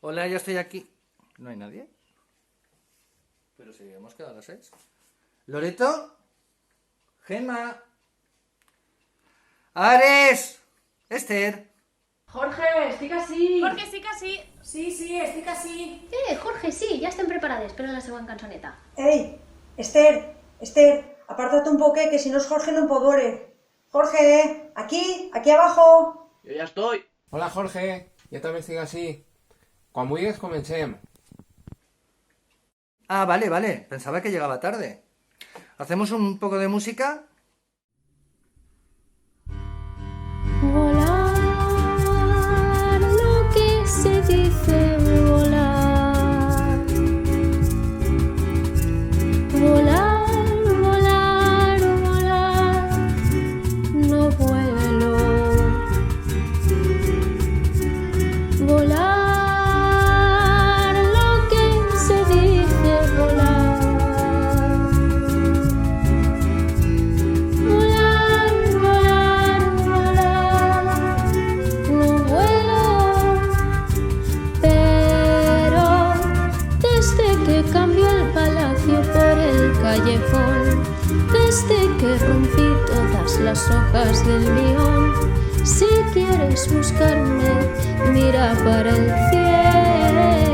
Hola, ya estoy aquí. ¿No hay nadie? Pero si hemos quedado a las 6. ¿Loreto? Gemma. Ares. Esther. Jorge, estic ací. Jorge, sí que sí. Sí, estic ací. Jorge, sí, ya estem preparades per a la següent cançoneta. Ei, Esther, apártate un poquet, que si no es Jorge no puedo ver. Jorge, aquí abajo. Jo ja estoy. Hola Jorge, jo també estic així. Quan vulguis comencem. Ah, vale. Pensaba que llegaba tarde. ¿Hacemos un poco de música? Volar, lo que se dice volar. Volar, volar, volar, no vuelo. Volar, lo que se dice volar. Volar, volar, volar, no vuelo. Pero desde que cambió el palacio por el callejón, desde que rompí todas las hojas del león, si quieres buscarme, mira para el cielo.